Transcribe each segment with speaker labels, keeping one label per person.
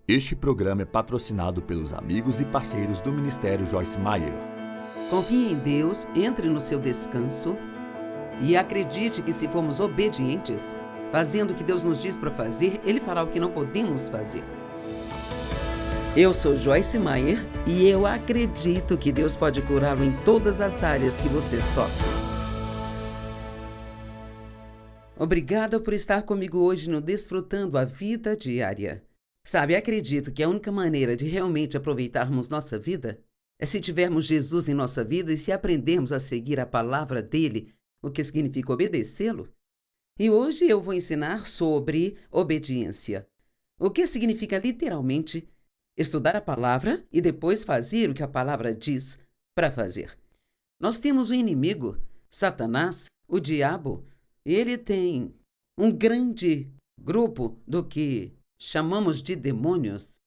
Speaker 1: Este programa é patrocinado pelos amigos e parceiros do Ministério Joyce Meyer.
Speaker 2: Confie em Deus, entre no seu descanso e acredite que se formos obedientes, fazendo o que Deus nos diz para fazer, Ele fará o que não podemos fazer. Eu sou Joyce Meyer e eu acredito que Deus pode curá-lo em todas as áreas que você sofre. Obrigada por estar comigo hoje no Desfrutando a Vida Diária. Sabe, acredito que a única maneira de realmente aproveitarmos nossa vida é se tivermos Jesus em nossa vida e se aprendermos a seguir a palavra dele, o que significa obedecê-lo. E hoje eu vou ensinar sobre obediência, o que significa literalmente estudar a palavra e depois fazer o que a palavra diz para fazer. Nós temos um inimigo, Satanás, o diabo. Ele tem um grande grupo do que chamamos de demônios.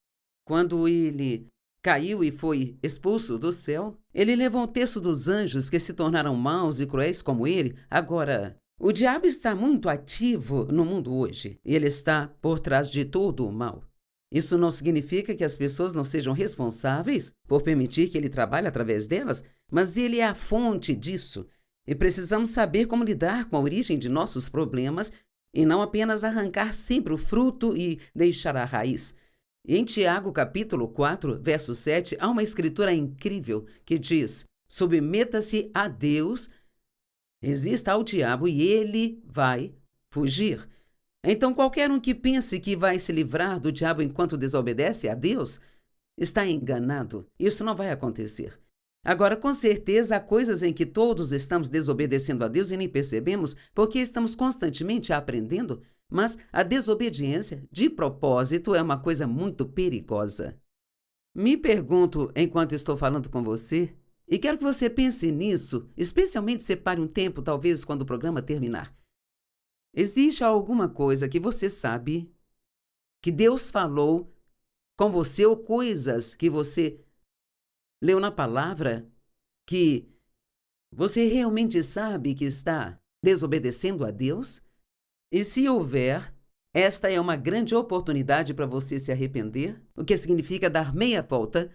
Speaker 2: Quando ele caiu e foi expulso do céu, ele levou um terço dos anjos que se tornaram maus e cruéis como ele. Agora, o diabo está muito ativo no mundo hoje. Ele está por trás de todo o mal. Isso não significa que as pessoas não sejam responsáveis por permitir que ele trabalhe através delas, mas ele é a fonte disso. E precisamos saber como lidar com a origem de nossos problemas e não apenas arrancar sempre o fruto e deixar a raiz. Em Tiago, capítulo 4, verso 7, há uma escritura incrível que diz: submeta-se a Deus, resista ao diabo e ele vai fugir. Então, qualquer um que pense que vai se livrar do diabo enquanto desobedece a Deus, está enganado. Isso não vai acontecer. Agora, com certeza, há coisas em que todos estamos desobedecendo a Deus e nem percebemos porque estamos constantemente aprendendo, mas a desobediência, de propósito, é uma coisa muito perigosa. Me pergunto, enquanto estou falando com você, e quero que você pense nisso, especialmente separe um tempo, talvez quando o programa terminar. Existe alguma coisa que você sabe que Deus falou com você ou coisas que você leu na palavra que você realmente sabe que está desobedecendo a Deus? E se houver, esta é uma grande oportunidade para você se arrepender, o que significa dar meia volta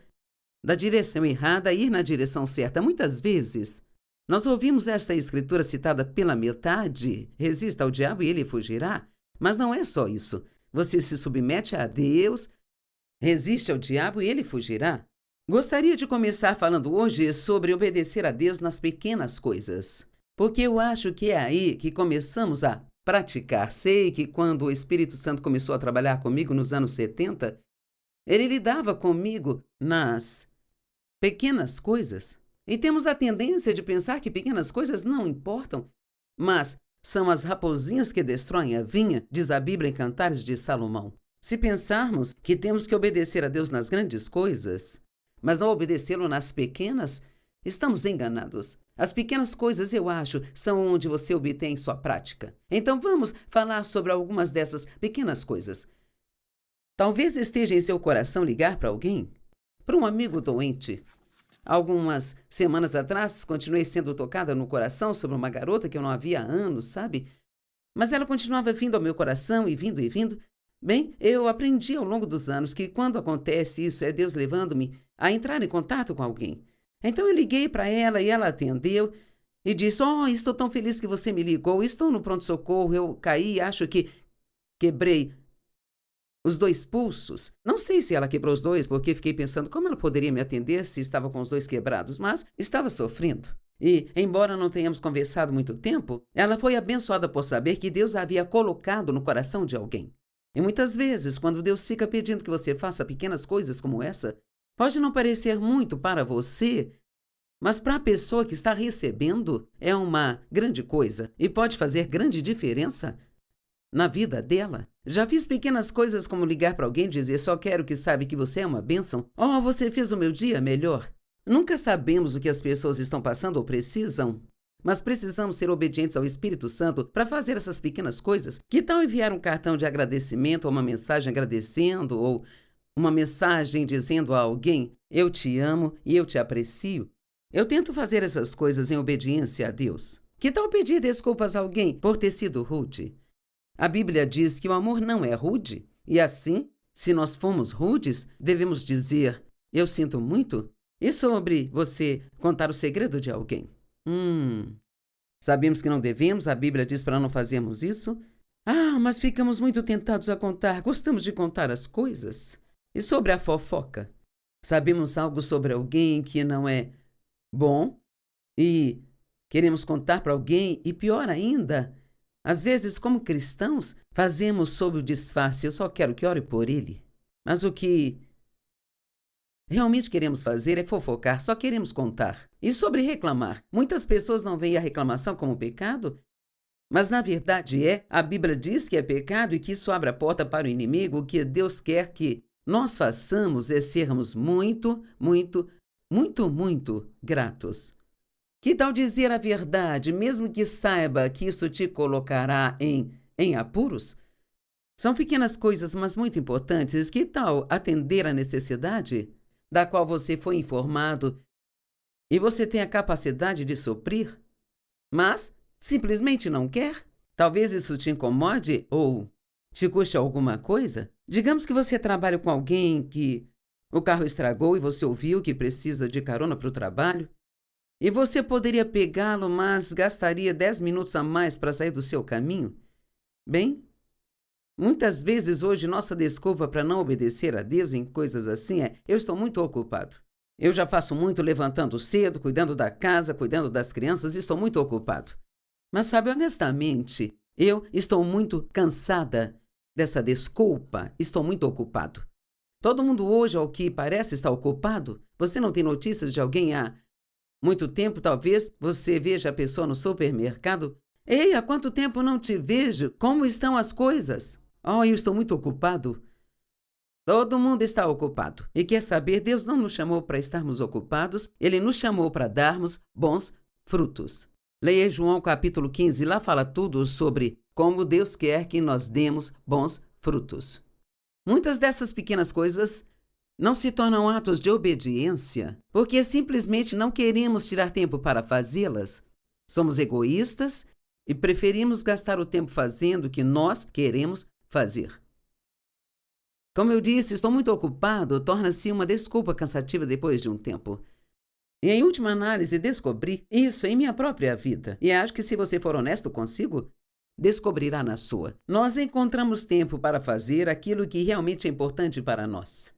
Speaker 2: da direção errada e ir na direção certa. Muitas vezes, nós ouvimos esta escritura citada pela metade, resista ao diabo e ele fugirá, mas não é só isso. Você se submete a Deus, resiste ao diabo e ele fugirá. Gostaria de começar falando hoje sobre obedecer a Deus nas pequenas coisas, porque eu acho que é aí que começamos a praticar. Sei que quando o Espírito Santo começou a trabalhar comigo nos anos 70, ele lidava comigo nas pequenas coisas. E temos a tendência de pensar que pequenas coisas não importam, mas são as raposinhas que destroem a vinha, diz a Bíblia em Cantares de Salomão. Se pensarmos que temos que obedecer a Deus nas grandes coisas, mas não obedecê-lo nas pequenas, estamos enganados. As pequenas coisas, eu acho, são onde você obtém sua prática. Então vamos falar sobre algumas dessas pequenas coisas. Talvez esteja em seu coração ligar para alguém, para um amigo doente. Algumas semanas atrás, continuei sendo tocada no coração sobre uma garota que eu não havia há anos, sabe? Mas ela continuava vindo ao meu coração e vindo e vindo. Bem, eu aprendi ao longo dos anos que quando acontece isso é Deus levando-me a entrar em contato com alguém. Então eu liguei para ela e ela atendeu e disse: estou tão feliz que você me ligou, estou no pronto-socorro, eu caí e acho que quebrei os 2 pulsos. Não sei se ela quebrou os 2, porque fiquei pensando como ela poderia me atender se estava com os 2 quebrados, mas estava sofrendo. E, embora não tenhamos conversado muito tempo, ela foi abençoada por saber que Deus a havia colocado no coração de alguém. E muitas vezes, quando Deus fica pedindo que você faça pequenas coisas como essa, pode não parecer muito para você, mas para a pessoa que está recebendo é uma grande coisa e pode fazer grande diferença na vida dela. Já fiz pequenas coisas como ligar para alguém e dizer: só quero que saiba que você é uma bênção. Você fez o meu dia melhor. Nunca sabemos o que as pessoas estão passando ou precisam, mas precisamos ser obedientes ao Espírito Santo para fazer essas pequenas coisas. Que tal enviar um cartão de agradecimento ou uma mensagem agradecendo ou uma mensagem dizendo a alguém: eu te amo e eu te aprecio? Eu tento fazer essas coisas em obediência a Deus. Que tal pedir desculpas a alguém por ter sido rude? A Bíblia diz que o amor não é rude, e assim Se nós fomos rudes, devemos dizer, eu sinto muito? E sobre você contar o segredo de alguém? Sabemos que não devemos, a Bíblia diz para não fazermos isso. Mas ficamos muito tentados a contar, gostamos de contar as coisas. E sobre a fofoca? Sabemos algo sobre alguém que não é bom e queremos contar para alguém e pior ainda, às vezes como cristãos fazemos sob o disfarce, eu só quero que ore por ele. Mas o que realmente queremos fazer é fofocar, só queremos contar. E sobre reclamar, muitas pessoas não veem a reclamação como pecado, mas na verdade a Bíblia diz que é pecado e que isso abre a porta para o inimigo. O que Deus quer que nós façamos é sermos muito, muito, muito, muito gratos. Que tal dizer a verdade, mesmo que saiba que isso te colocará em apuros? São pequenas coisas, mas muito importantes. Que tal atender a necessidade da qual você foi informado e você tem a capacidade de suprir, mas simplesmente não quer? Talvez isso te incomode ou te custe alguma coisa? Digamos que você trabalha com alguém que o carro estragou e você ouviu que precisa de carona para o trabalho. E você poderia pegá-lo, mas gastaria 10 minutos a mais para sair do seu caminho? Bem, muitas vezes hoje nossa desculpa para não obedecer a Deus em coisas assim é: eu estou muito ocupado. Eu já faço muito levantando cedo, cuidando da casa, cuidando das crianças, estou muito ocupado. Mas sabe, honestamente, eu estou muito cansada dessa desculpa, estou muito ocupado. Todo mundo hoje, ao que parece, está ocupado. Você não tem notícias de alguém há muito tempo, talvez você veja a pessoa no supermercado. Ei, há quanto tempo não te vejo? Como estão as coisas? Eu estou muito ocupado. Todo mundo está ocupado. E quer saber, Deus não nos chamou para estarmos ocupados, Ele nos chamou para darmos bons frutos. Leia João capítulo 15, lá fala tudo sobre como Deus quer que nós demos bons frutos. Muitas dessas pequenas coisas não se tornam atos de obediência porque simplesmente não queremos tirar tempo para fazê-las. Somos egoístas e preferimos gastar o tempo fazendo o que nós queremos fazer. Como eu disse, estou muito ocupado, torna-se uma desculpa cansativa depois de um tempo. E em última análise, descobri isso em minha própria vida. E acho que se você for honesto consigo, descobrirá na sua. Nós encontramos tempo para fazer aquilo que realmente é importante para nós.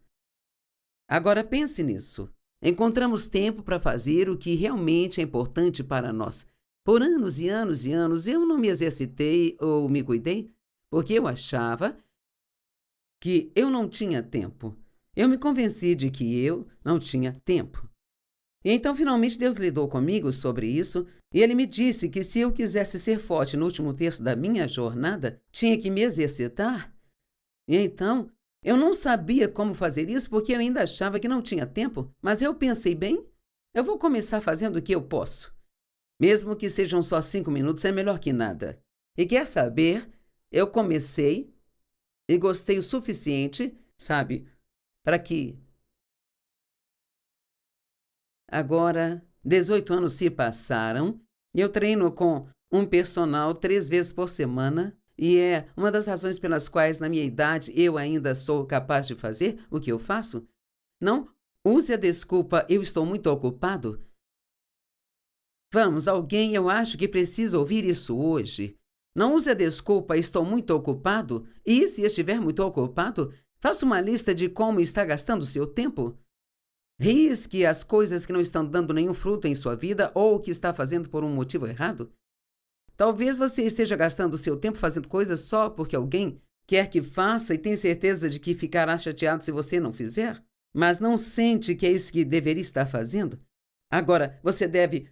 Speaker 2: Agora pense nisso. Encontramos tempo para fazer o que realmente é importante para nós. Por anos e anos e anos, eu não me exercitei ou me cuidei porque eu achava que eu não tinha tempo. Eu me convenci de que eu não tinha tempo. E então, finalmente, Deus lidou comigo sobre isso e Ele me disse que se eu quisesse ser forte no último terço da minha jornada, tinha que me exercitar. E então, eu não sabia como fazer isso porque eu ainda achava que não tinha tempo, mas eu pensei, bem, eu vou começar fazendo o que eu posso. Mesmo que sejam só 5 minutos, é melhor que nada. E quer saber, eu comecei e gostei o suficiente, sabe, para que agora 18 anos se passaram e eu treino com um personal 3 vezes por semana e é uma das razões pelas quais na minha idade eu ainda sou capaz de fazer o que eu faço. Não use a desculpa, eu estou muito ocupado. Vamos, alguém eu acho que precisa ouvir isso hoje. Não use a desculpa, estou muito ocupado, e se estiver muito ocupado, faça uma lista de como está gastando seu tempo. Risque as coisas que não estão dando nenhum fruto em sua vida ou que está fazendo por um motivo errado. Talvez você esteja gastando seu tempo fazendo coisas só porque alguém quer que faça e tem certeza de que ficará chateado se você não fizer, mas não sente que é isso que deveria estar fazendo. Agora, você deve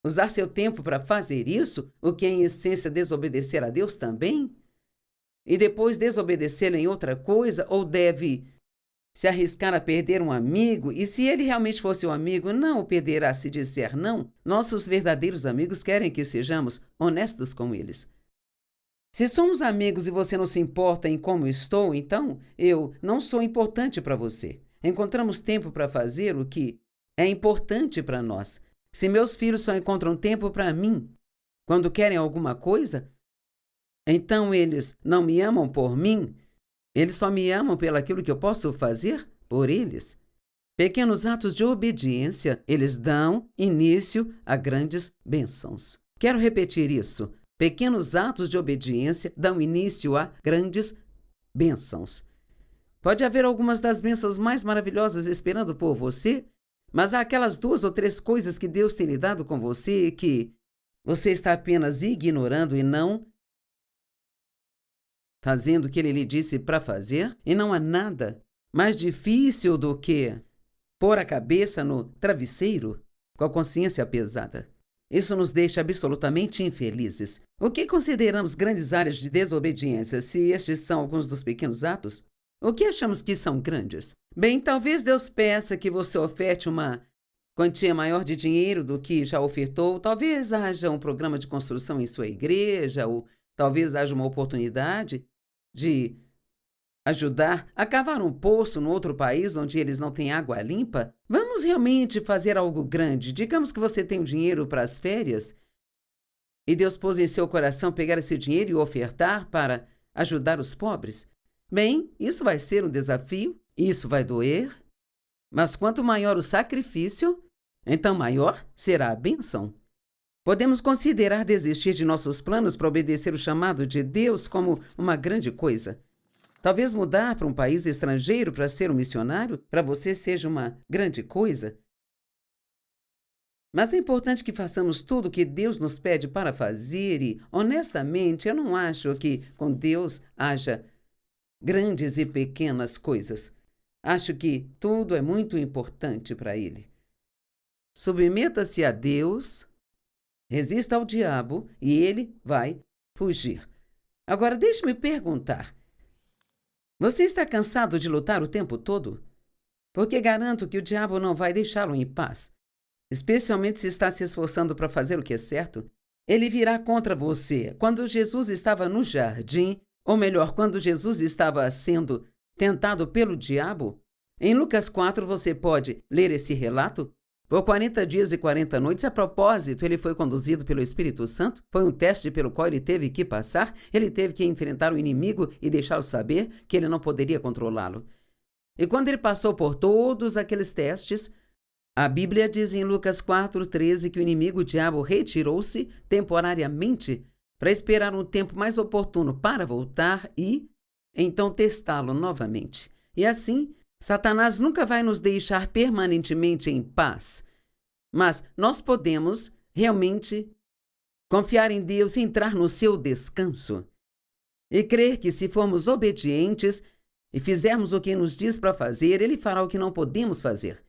Speaker 2: usar seu tempo para fazer isso, o que é em essência desobedecer a Deus também? E depois desobedecê-lo em outra coisa? Ou deve se arriscar a perder um amigo? E se ele realmente for seu amigo, não o perderá se disser não? Nossos verdadeiros amigos querem que sejamos honestos com eles. Se somos amigos e você não se importa em como estou, então eu não sou importante para você. Encontramos tempo para fazer o que é importante para nós. Se meus filhos só encontram tempo para mim quando querem alguma coisa, então eles não me amam por mim, Eles só me amam pelaquilo que eu posso fazer por eles. Pequenos atos de obediência, eles dão início a grandes bênçãos. Quero repetir isso. Pequenos atos de obediência dão início a grandes bênçãos. Pode haver algumas das bênçãos mais maravilhosas esperando por você, mas há aquelas 2 ou 3 coisas que Deus tem lidado com você que você está apenas ignorando e não fazendo o que Ele lhe disse para fazer, e não há nada mais difícil do que pôr a cabeça no travesseiro com a consciência pesada. Isso nos deixa absolutamente infelizes. O que consideramos grandes áreas de desobediência, se estes são alguns dos pequenos atos? O que achamos que são grandes? Bem, talvez Deus peça que você oferte uma quantia maior de dinheiro do que já ofertou, talvez haja um programa de construção em sua igreja, ou talvez haja uma oportunidade de ajudar a cavar um poço no outro país onde eles não têm água limpa. Vamos realmente fazer algo grande. Digamos que você tem dinheiro para as férias e Deus pôs em seu coração pegar esse dinheiro e ofertar para ajudar os pobres. Bem, isso vai ser um desafio, isso vai doer, mas quanto maior o sacrifício, então maior será a bênção. Podemos considerar desistir de nossos planos para obedecer o chamado de Deus como uma grande coisa. Talvez mudar para um país estrangeiro para ser um missionário para você seja uma grande coisa. Mas é importante que façamos tudo o que Deus nos pede para fazer e, honestamente, eu não acho que com Deus haja grandes e pequenas coisas. Acho que tudo é muito importante para Ele. Submeta-se a Deus, resista ao diabo e ele vai fugir. Agora, deixe-me perguntar. Você está cansado de lutar o tempo todo? Porque garanto que o diabo não vai deixá-lo em paz. Especialmente se está se esforçando para fazer o que é certo. Ele virá contra você. Quando Jesus estava no jardim, ou melhor, quando Jesus estava sendo tentado pelo diabo, em Lucas 4 você pode ler esse relato. Por 40 dias e 40 noites, a propósito, ele foi conduzido pelo Espírito Santo. Foi um teste pelo qual ele teve que passar. Ele teve que enfrentar o inimigo e deixá-lo saber que ele não poderia controlá-lo. E quando ele passou por todos aqueles testes, a Bíblia diz em Lucas 4:13 que o inimigo, o diabo, retirou-se temporariamente para esperar um tempo mais oportuno para voltar e então testá-lo novamente. E assim, Satanás nunca vai nos deixar permanentemente em paz, mas nós podemos realmente confiar em Deus e entrar no seu descanso e crer que se formos obedientes e fizermos o que nos diz para fazer, Ele fará o que não podemos fazer.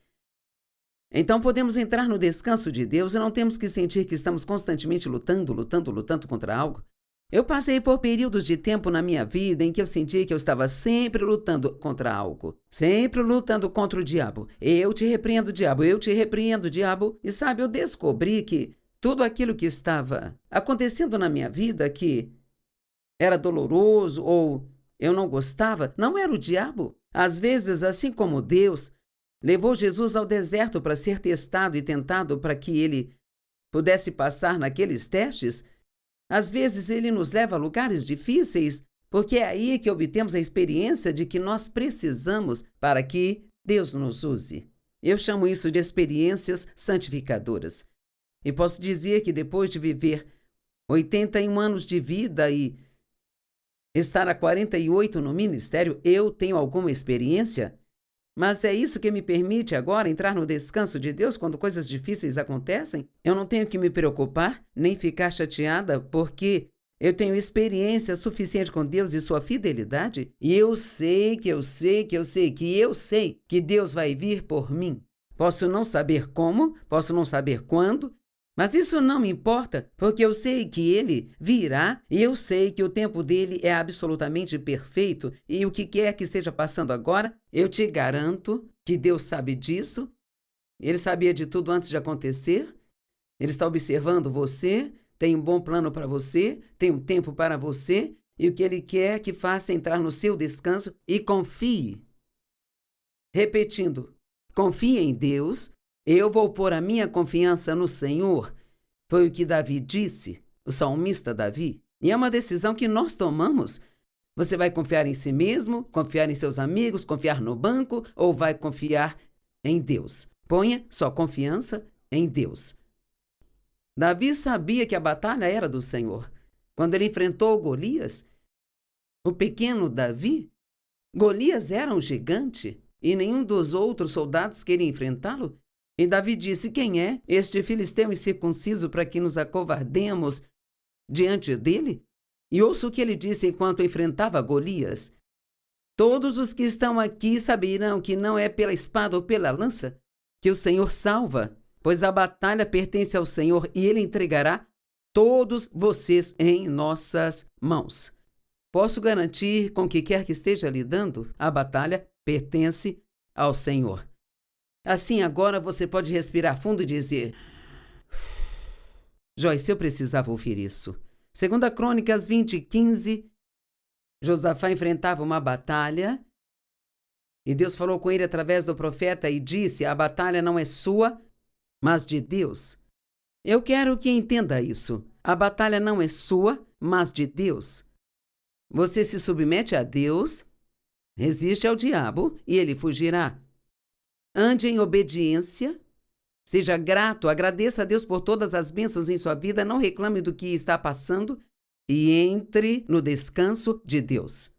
Speaker 2: Então podemos entrar no descanso de Deus e não temos que sentir que estamos constantemente lutando contra algo. Eu passei por períodos de tempo na minha vida em que eu sentia que eu estava sempre lutando contra algo. Sempre lutando contra o diabo. Eu te repreendo, diabo, eu te repreendo, diabo. E sabe, eu descobri que tudo aquilo que estava acontecendo na minha vida que era doloroso ou eu não gostava, não era o diabo. Às vezes, assim como Deus levou Jesus ao deserto para ser testado e tentado para que ele pudesse passar naqueles testes, às vezes ele nos leva a lugares difíceis, porque é aí que obtemos a experiência de que nós precisamos para que Deus nos use. Eu chamo isso de experiências santificadoras. E posso dizer que depois de viver 81 anos de vida e estar há 48 no ministério, eu tenho alguma experiência. Mas é isso que me permite agora entrar no descanso de Deus quando coisas difíceis acontecem? Eu não tenho que me preocupar, nem ficar chateada, porque eu tenho experiência suficiente com Deus e sua fidelidade, e eu sei que Deus vai vir por mim. Posso não saber como, posso não saber quando, mas isso não me importa, porque eu sei que Ele virá e eu sei que o tempo dele é absolutamente perfeito e o que quer que esteja passando agora, eu te garanto que Deus sabe disso. Ele sabia de tudo antes de acontecer. Ele está observando você, tem um bom plano para você, tem um tempo para você e o que Ele quer que faça é entrar no seu descanso e confie. Repetindo, confie em Deus. Eu vou pôr a minha confiança no Senhor. Foi o que Davi disse, o salmista Davi. E é uma decisão que nós tomamos. Você vai confiar em si mesmo, confiar em seus amigos, confiar no banco ou vai confiar em Deus? Ponha sua confiança em Deus. Davi sabia que a batalha era do Senhor. Quando ele enfrentou Golias, o pequeno Davi, Golias era um gigante e nenhum dos outros soldados queria enfrentá-lo. E Davi disse: quem é este filisteu incircunciso para que nos acovardemos diante dele? E ouça o que ele disse enquanto enfrentava Golias: todos os que estão aqui saberão que não é pela espada ou pela lança que o Senhor salva, pois a batalha pertence ao Senhor e ele entregará todos vocês em nossas mãos. Posso garantir, com o que quer que esteja lidando, a batalha pertence ao Senhor. Assim, agora você pode respirar fundo e dizer: Joyce, eu precisava ouvir isso. 2 Crônicas 20:15, Josafá enfrentava uma batalha e Deus falou com ele através do profeta e disse: a batalha não é sua, mas de Deus. Eu quero que entenda isso. A batalha não é sua, mas de Deus. Você se submete a Deus, resiste ao diabo e ele fugirá. Ande em obediência, seja grato, agradeça a Deus por todas as bênçãos em sua vida, não reclame do que está passando e entre no descanso de Deus.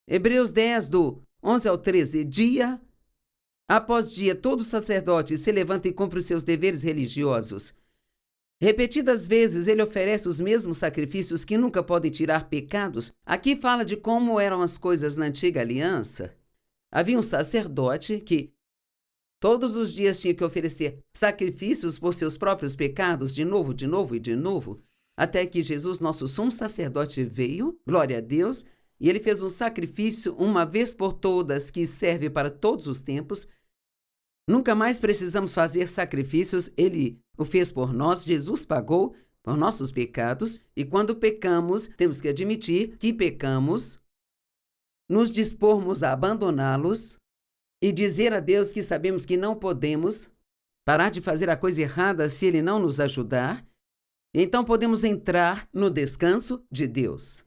Speaker 2: Hebreus 10, do 11 ao 13, dia após dia, todo sacerdote se levanta e cumpre os seus deveres religiosos. Repetidas vezes, ele oferece os mesmos sacrifícios que nunca podem tirar pecados. Aqui fala de como eram as coisas na antiga aliança. Havia um sacerdote que todos os dias tinha que oferecer sacrifícios por seus próprios pecados, de novo e de novo, até que Jesus, nosso sumo sacerdote, veio, glória a Deus, e ele fez um sacrifício uma vez por todas, que serve para todos os tempos. Nunca mais precisamos fazer sacrifícios, ele o fez por nós, Jesus pagou por nossos pecados, e quando pecamos, temos que admitir que pecamos, nos dispormos a abandoná-los e dizer a Deus que sabemos que não podemos parar de fazer a coisa errada se ele não nos ajudar, então podemos entrar no descanso de Deus.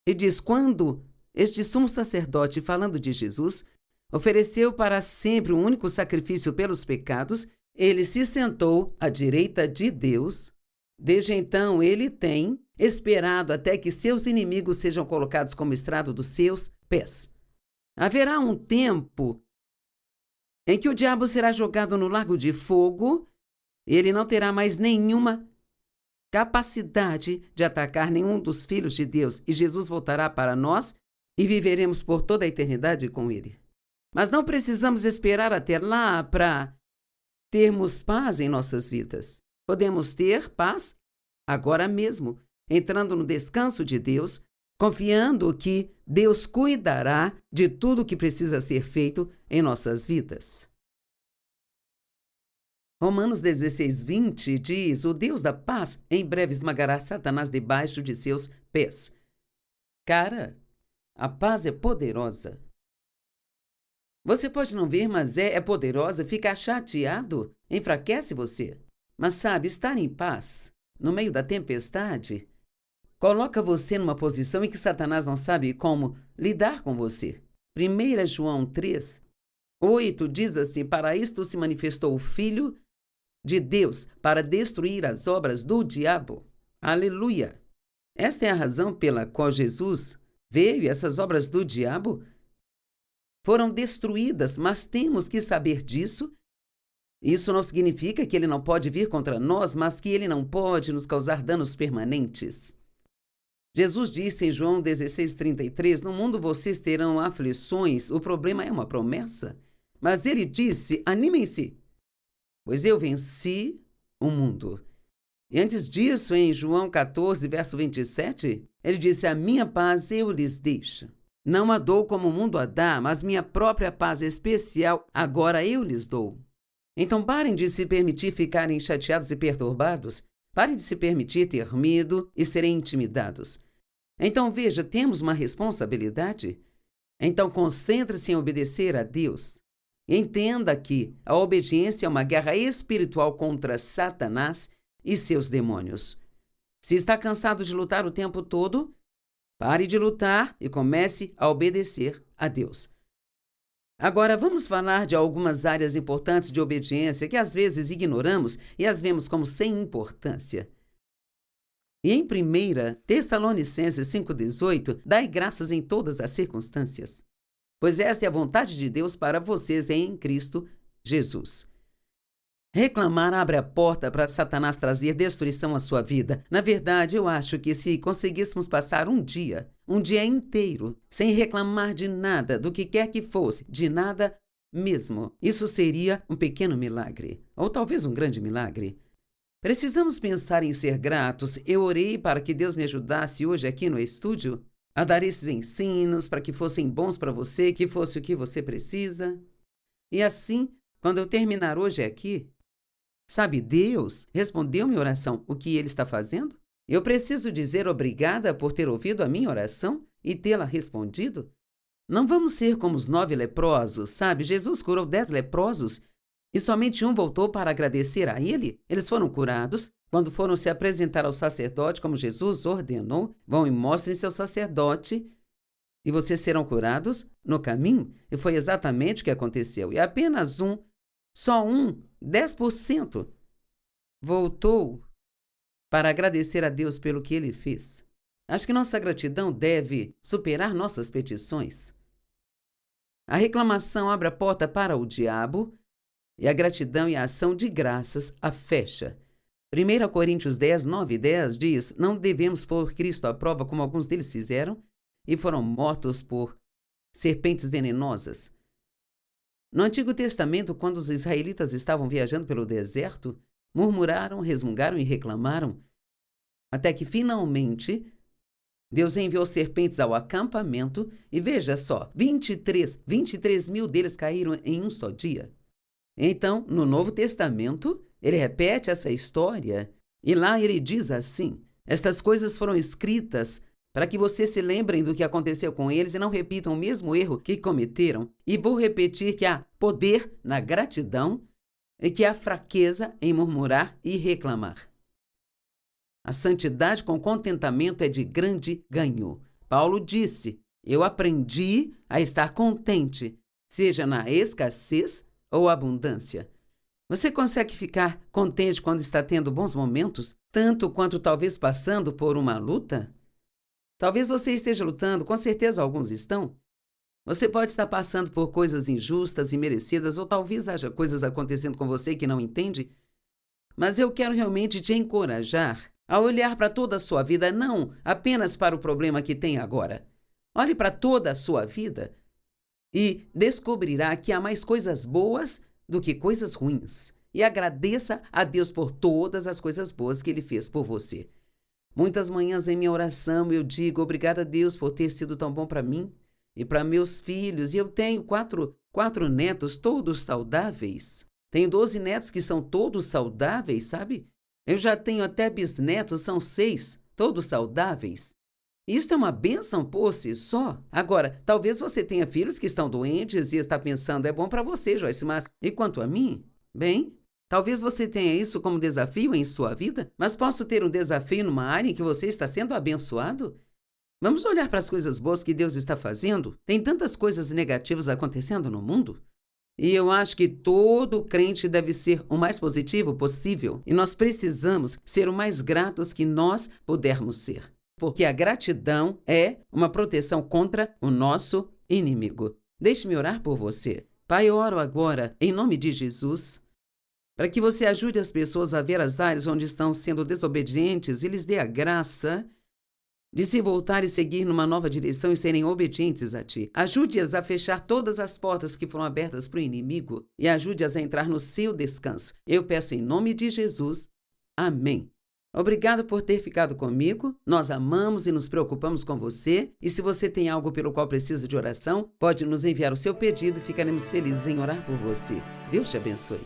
Speaker 2: E diz: quando este sumo sacerdote, falando de Jesus, ofereceu para sempre um único sacrifício pelos pecados, ele se sentou à direita de Deus. Desde então, ele tem esperado até que seus inimigos sejam colocados como estrado dos seus pés. Haverá um tempo em que o diabo será jogado no lago de fogo, ele não terá mais nenhuma capacidade de atacar nenhum dos filhos de Deus, e Jesus voltará para nós e viveremos por toda a eternidade com ele. Mas não precisamos esperar até lá para termos paz em nossas vidas. Podemos ter paz agora mesmo, entrando no descanso de Deus, confiando que Deus cuidará de tudo o que precisa ser feito em nossas vidas. Romanos 16:20 diz: o Deus da paz em breve esmagará Satanás debaixo de seus pés. Cara, a paz é poderosa. Você pode não ver, mas é poderosa. Ficar chateado enfraquece você. Mas sabe, estar em paz, no meio da tempestade, coloca você numa posição em que Satanás não sabe como lidar com você. 1 João 3:8 diz assim: para isto se manifestou o Filho de Deus, para destruir as obras do diabo. Aleluia! Esta é a razão pela qual Jesus veio, e essas obras do diabo foram destruídas, mas temos que saber disso. Isso não significa que ele não pode vir contra nós, mas que ele não pode nos causar danos permanentes. Jesus disse em João 16:33, no mundo vocês terão aflições, o problema é uma promessa. Mas ele disse, animem-se, pois eu venci o mundo. E antes disso, em João 14, verso 27, ele disse, a minha paz eu lhes deixo. Não a dou como o mundo a dá, mas minha própria paz especial agora eu lhes dou. Então parem de se permitir ficarem chateados e perturbados. Parem de se permitir ter medo e serem intimidados. Então veja, temos uma responsabilidade. Então concentre-se em obedecer a Deus. Entenda que a obediência é uma guerra espiritual contra Satanás e seus demônios. Se está cansado de lutar o tempo todo, Pare de lutar e comece a obedecer a Deus. Agora vamos falar de algumas áreas importantes de obediência que às vezes ignoramos e as vemos como sem importância. E em 1 Tessalonicenses 5,18, dai graças em todas as circunstâncias, pois esta é a vontade de Deus para vocês em Cristo Jesus. Reclamar abre a porta para Satanás trazer destruição à sua vida. Na verdade, eu acho que se conseguíssemos passar um dia inteiro, sem reclamar de nada, do que quer que fosse, de nada mesmo, isso seria um pequeno milagre, ou talvez um grande milagre. Precisamos pensar em ser gratos. Eu orei para que Deus me ajudasse hoje aqui no estúdio a dar esses ensinos para que fossem bons para você, que fosse o que você precisa. E assim, quando eu terminar hoje aqui, sabe, Deus respondeu minha oração. O que Ele está fazendo? Eu preciso dizer obrigada por ter ouvido a minha oração e tê-la respondido? Não vamos ser como os 9 leprosos, sabe? Jesus curou 10 leprosos e somente um voltou para agradecer a Ele. Eles foram curados quando foram se apresentar ao sacerdote, como Jesus ordenou. Vão e mostrem-se ao sacerdote e vocês serão curados no caminho. E foi exatamente o que aconteceu. E apenas só um, 10%, voltou para agradecer a Deus pelo que Ele fez. Acho que nossa gratidão deve superar nossas petições. A reclamação abre a porta para o diabo e a gratidão e a ação de graças a fecha. 1 Coríntios 10, 9 e 10 diz: não devemos pôr Cristo à prova como alguns deles fizeram e foram mortos por serpentes venenosas. No Antigo Testamento, quando os israelitas estavam viajando pelo deserto, murmuraram, resmungaram e reclamaram, até que finalmente Deus enviou serpentes ao acampamento e veja só, 23 mil deles caíram em um só dia. Então, no Novo Testamento, ele repete essa história e lá ele diz assim: estas coisas foram escritas para que vocês se lembrem do que aconteceu com eles e não repitam o mesmo erro que cometeram. E vou repetir que há poder na gratidão e que há fraqueza em murmurar e reclamar. A santidade com contentamento é de grande ganho. Paulo disse: eu aprendi a estar contente, seja na escassez ou abundância. Você consegue ficar contente quando está tendo bons momentos, tanto quanto talvez passando por uma luta? Talvez você esteja lutando, com certeza alguns estão. Você pode estar passando por coisas injustas e merecidas, ou talvez haja coisas acontecendo com você que não entende. Mas eu quero realmente te encorajar a olhar para toda a sua vida, não apenas para o problema que tem agora. Olhe para toda a sua vida e descobrirá que há mais coisas boas do que coisas ruins. E agradeça a Deus por todas as coisas boas que Ele fez por você. Muitas manhãs em minha oração eu digo obrigada a Deus por ter sido tão bom para mim e para meus filhos. E eu tenho quatro netos todos saudáveis. Tenho 12 netos que são todos saudáveis, sabe? Eu já tenho até bisnetos, são 6, todos saudáveis. Isto é uma bênção por si só. Agora, talvez você tenha filhos que estão doentes e está pensando, é bom para você, Joyce, mas e quanto a mim? Bem, talvez você tenha isso como desafio em sua vida, mas posso ter um desafio numa área em que você está sendo abençoado? Vamos olhar para as coisas boas que Deus está fazendo? Tem tantas coisas negativas acontecendo no mundo. E eu acho que todo crente deve ser o mais positivo possível. E nós precisamos ser o mais gratos que nós pudermos ser. Porque a gratidão é uma proteção contra o nosso inimigo. Deixe-me orar por você. Pai, eu oro agora, em nome de Jesus, para que você ajude as pessoas a ver as áreas onde estão sendo desobedientes e lhes dê a graça de se voltar e seguir numa nova direção e serem obedientes a Ti. Ajude-as a fechar todas as portas que foram abertas para o inimigo e ajude-as a entrar no seu descanso. Eu peço em nome de Jesus. Amém. Obrigado por ter ficado comigo. Nós amamos e nos preocupamos com você. E se você tem algo pelo qual precisa de oração, pode nos enviar o seu pedido e ficaremos felizes em orar por você. Deus te abençoe.